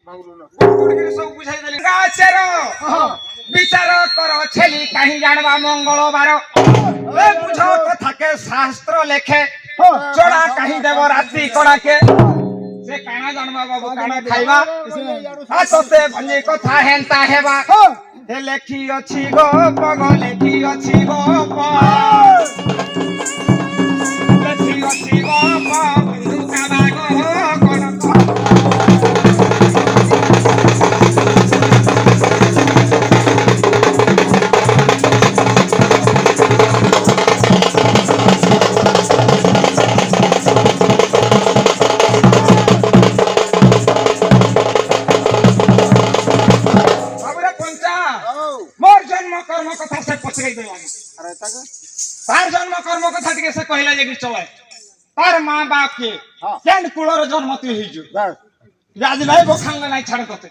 सब बुझाई देली गाचेर विचार कर छेली कहीं जानवा मंगलवार ए बुझो कथा के शास्त्र लेखे चोड़ा कहीं देव रात्रि कड़ा के से काना जानवा बाबू काना खाइबा आ तोते भंजी कथा हेंता हेबा हे लेखी अछि गो पग लेखी अछि गो लेखी अछि गो बंधु काबा गो कोन कथा से पछरे देला अरे तार जन्म कर्म कथा टिके से कहला जे चले तार मां बाप के केन कुळर जन्म तु हिजु आज भाई बखांग नाही छाड़ तते